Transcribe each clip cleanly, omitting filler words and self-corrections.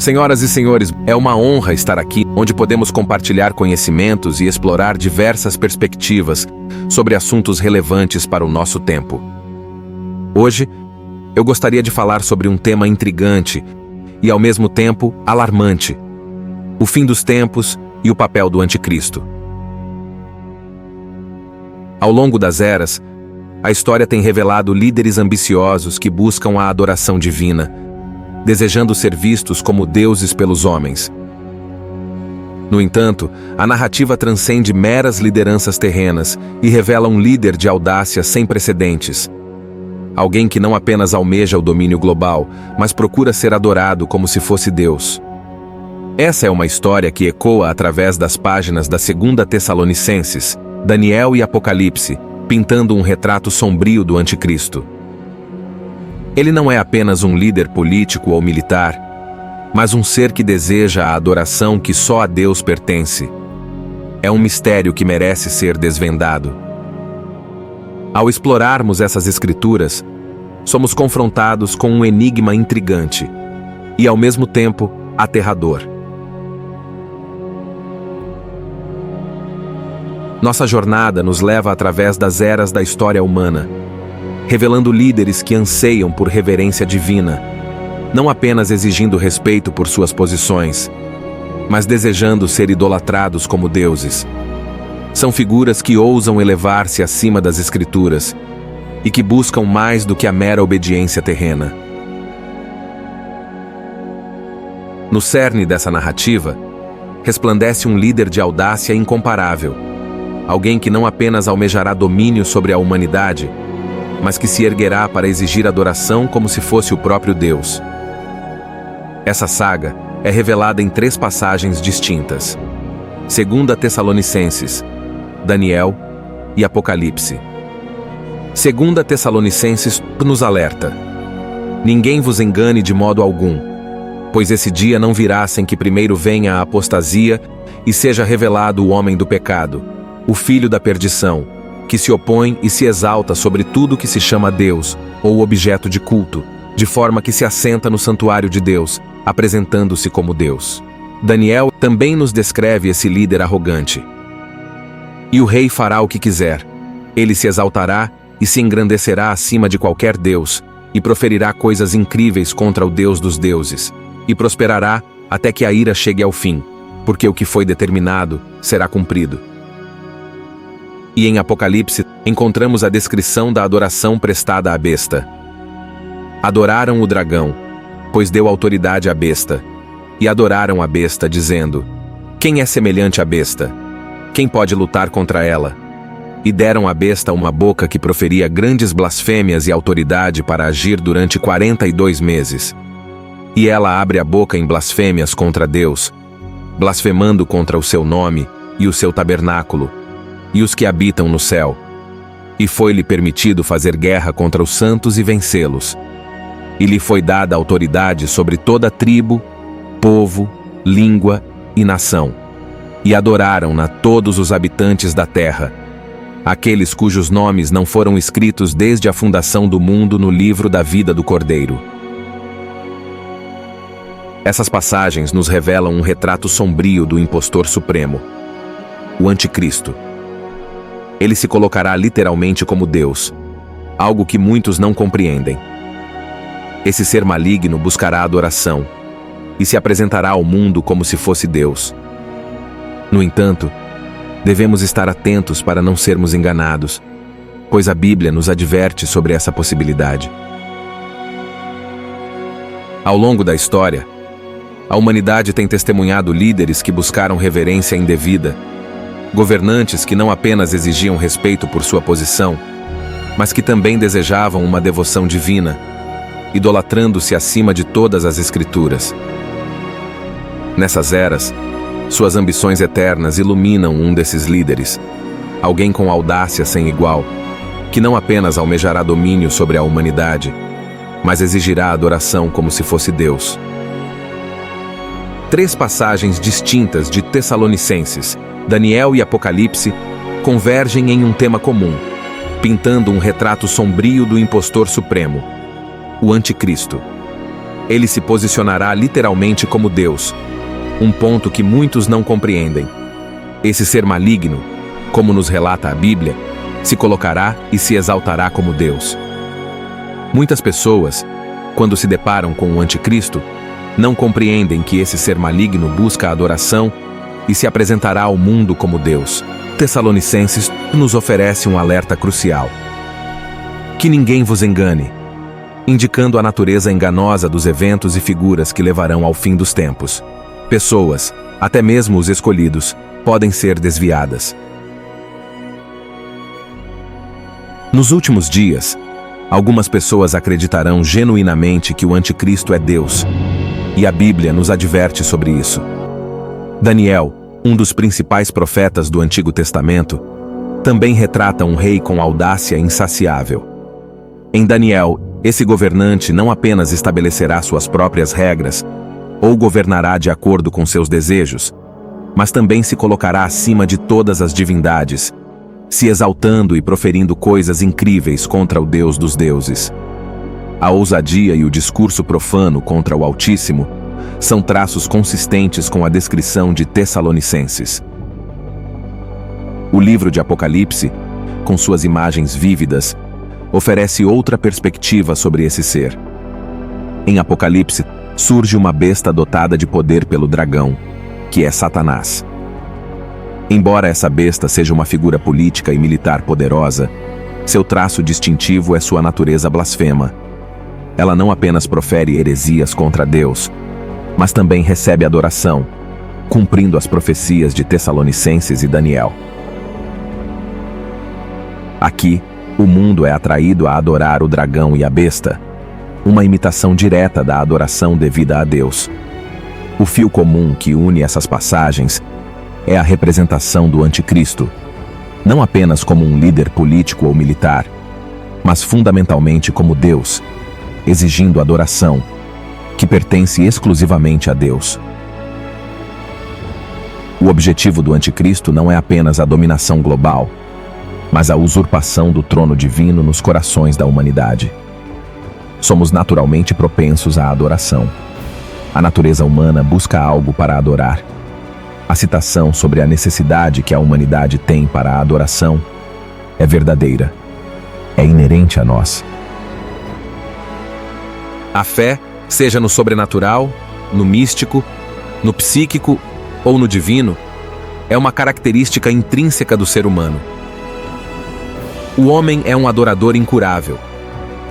Senhoras e senhores, é uma honra estar aqui, onde podemos compartilhar conhecimentos e explorar diversas perspectivas sobre assuntos relevantes para o nosso tempo. Hoje, eu gostaria de falar sobre um tema intrigante e, ao mesmo tempo, alarmante: o fim dos tempos e o papel do Anticristo. Ao longo das eras, a história tem revelado líderes ambiciosos que buscam a adoração divina, desejando ser vistos como deuses pelos homens. No entanto, a narrativa transcende meras lideranças terrenas e revela um líder de audácia sem precedentes. Alguém que não apenas almeja o domínio global, mas procura ser adorado como se fosse Deus. Essa é uma história que ecoa através das páginas da 2 Tessalonicenses, Daniel e Apocalipse, pintando um retrato sombrio do Anticristo. Ele não é apenas um líder político ou militar, mas um ser que deseja a adoração que só a Deus pertence. É um mistério que merece ser desvendado. Ao explorarmos essas escrituras, somos confrontados com um enigma intrigante e, ao mesmo tempo, aterrador. Nossa jornada nos leva através das eras da história humana, revelando líderes que anseiam por reverência divina, não apenas exigindo respeito por suas posições, mas desejando ser idolatrados como deuses. São figuras que ousam elevar-se acima das Escrituras e que buscam mais do que a mera obediência terrena. No cerne dessa narrativa, resplandece um líder de audácia incomparável, alguém que não apenas almejará domínio sobre a humanidade, mas que se erguerá para exigir adoração como se fosse o próprio Deus. Essa saga é revelada em 3 passagens distintas: 2 Tessalonicenses, Daniel e Apocalipse. 2 Tessalonicenses nos alerta: ninguém vos engane de modo algum, pois esse dia não virá sem que primeiro venha a apostasia e seja revelado o homem do pecado, o filho da perdição, que se opõe e se exalta sobre tudo que se chama Deus ou objeto de culto, de forma que se assenta no santuário de Deus, apresentando-se como Deus. Daniel também nos descreve esse líder arrogante. E o rei fará o que quiser. Ele se exaltará e se engrandecerá acima de qualquer Deus, e proferirá coisas incríveis contra o Deus dos deuses, e prosperará até que a ira chegue ao fim, porque o que foi determinado será cumprido. E em Apocalipse, encontramos a descrição da adoração prestada à besta. Adoraram o dragão, pois deu autoridade à besta, e adoraram a besta, dizendo: quem é semelhante à besta? Quem pode lutar contra ela? E deram à besta uma boca que proferia grandes blasfêmias e autoridade para agir durante 42 meses. E ela abre a boca em blasfêmias contra Deus, blasfemando contra o seu nome e o seu tabernáculo, e os que habitam no céu. E foi-lhe permitido fazer guerra contra os santos e vencê-los. E lhe foi dada autoridade sobre toda tribo, povo, língua e nação. E adoraram-na todos os habitantes da terra, aqueles cujos nomes não foram escritos desde a fundação do mundo no livro da vida do Cordeiro. Essas passagens nos revelam um retrato sombrio do impostor supremo, o Anticristo. Ele se colocará literalmente como Deus, algo que muitos não compreendem. Esse ser maligno buscará adoração e se apresentará ao mundo como se fosse Deus. No entanto, devemos estar atentos para não sermos enganados, pois a Bíblia nos adverte sobre essa possibilidade. Ao longo da história, a humanidade tem testemunhado líderes que buscaram reverência indevida, governantes que não apenas exigiam respeito por sua posição, mas que também desejavam uma devoção divina, idolatrando-se acima de todas as Escrituras. Nessas eras, suas ambições eternas iluminam um desses líderes, alguém com audácia sem igual, que não apenas almejará domínio sobre a humanidade, mas exigirá adoração como se fosse Deus. 3 passagens distintas de Tessalonicenses, Daniel e Apocalipse, convergem em um tema comum, pintando um retrato sombrio do impostor supremo, o Anticristo. ele se posicionará literalmente como Deus, um ponto que muitos não compreendem. Esse ser maligno, como nos relata a Bíblia, se colocará e se exaltará como Deus. Muitas pessoas, quando se deparam com o anticristo, não compreendem que esse ser maligno busca a adoração e se apresentará ao mundo como Deus. Tessalonicenses nos oferece um alerta crucial. Que ninguém vos engane, indicando a natureza enganosa dos eventos e figuras que levarão ao fim dos tempos. Pessoas, até mesmo os escolhidos, podem ser desviadas. Nos últimos dias, algumas pessoas acreditarão genuinamente que o anticristo é Deus, e a Bíblia nos adverte sobre isso. Daniel, um dos principais profetas do Antigo Testamento, também retrata um rei com audácia insaciável. Em Daniel, esse governante não apenas estabelecerá suas próprias regras, ou governará de acordo com seus desejos, mas também se colocará acima de todas as divindades, se exaltando e proferindo coisas incríveis contra o Deus dos deuses. A ousadia e o discurso profano contra o Altíssimo são traços consistentes com a descrição de Tessalonicenses. O livro de Apocalipse, com suas imagens vívidas, oferece outra perspectiva sobre esse ser. Em Apocalipse, surge uma besta dotada de poder pelo dragão, que é Satanás. Embora essa besta seja uma figura política e militar poderosa, seu traço distintivo é sua natureza blasfema. Ela não apenas profere heresias contra Deus, mas também recebe adoração, cumprindo as profecias de Tessalonicenses e Daniel. Aqui, o mundo é atraído a adorar o dragão e a besta, uma imitação direta da adoração devida a Deus. O fio comum que une essas passagens é a representação do anticristo, não apenas como um líder político ou militar, mas fundamentalmente como Deus, exigindo adoração, que pertence exclusivamente a Deus. O objetivo do anticristo não é apenas a dominação global, mas a usurpação do trono divino nos corações da humanidade. Somos naturalmente propensos à adoração. A natureza humana busca algo para adorar. A citação sobre a necessidade que a humanidade tem para a adoração é verdadeira. É inerente a nós. A fé, seja no sobrenatural, no místico, no psíquico ou no divino, é uma característica intrínseca do ser humano. O homem é um adorador incurável.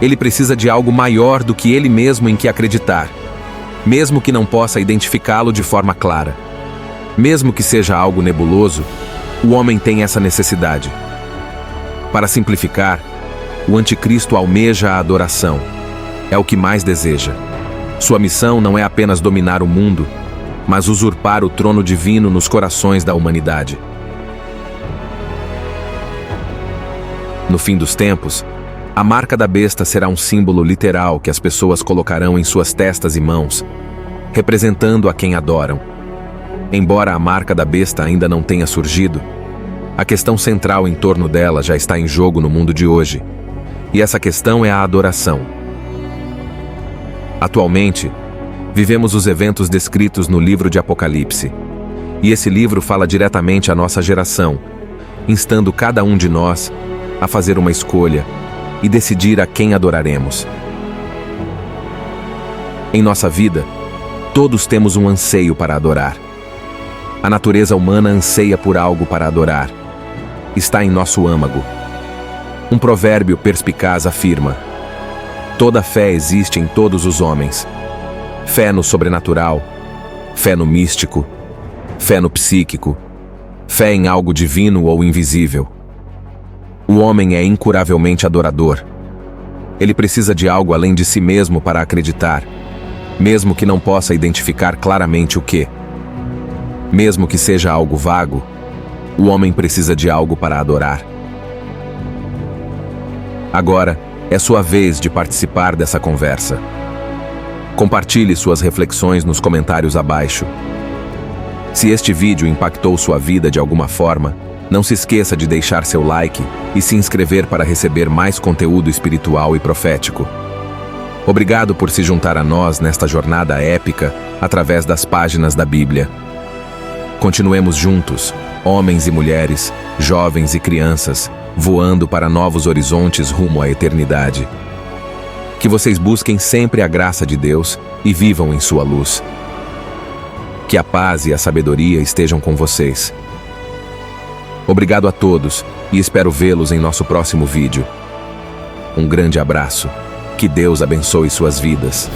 Ele precisa de algo maior do que ele mesmo em que acreditar, mesmo que não possa identificá-lo de forma clara. Mesmo que seja algo nebuloso, o homem tem essa necessidade. Para simplificar, o anticristo almeja a adoração. É o que mais deseja. Sua missão não é apenas dominar o mundo, mas usurpar o trono divino nos corações da humanidade. No fim dos tempos, a marca da besta será um símbolo literal que as pessoas colocarão em suas testas e mãos, representando a quem adoram. Embora a marca da besta ainda não tenha surgido, a questão central em torno dela já está em jogo no mundo de hoje, e essa questão é a adoração. Atualmente, vivemos os eventos descritos no livro de Apocalipse, e esse livro fala diretamente à nossa geração, instando cada um de nós a fazer uma escolha e decidir a quem adoraremos. Em nossa vida, todos temos um anseio para adorar. A natureza humana anseia por algo para adorar. Está em nosso âmago. Um provérbio perspicaz afirma: toda fé existe em todos os homens. Fé no sobrenatural, fé no místico, fé no psíquico, fé em algo divino ou invisível. O homem é incuravelmente adorador. Ele precisa de algo além de si mesmo para acreditar, mesmo que não possa identificar claramente o que. Mesmo que seja algo vago, o homem precisa de algo para adorar. Agora, é sua vez de participar dessa conversa. Compartilhe suas reflexões nos comentários abaixo. Se este vídeo impactou sua vida de alguma forma, não se esqueça de deixar seu like e se inscrever para receber mais conteúdo espiritual e profético. Obrigado por se juntar a nós nesta jornada épica através das páginas da Bíblia. Continuemos juntos, homens e mulheres, jovens e crianças, voando para novos horizontes rumo à eternidade. Que vocês busquem sempre a graça de Deus e vivam em sua luz. Que a paz e a sabedoria estejam com vocês. Obrigado a todos e espero vê-los em nosso próximo vídeo. Um grande abraço. Que Deus abençoe suas vidas.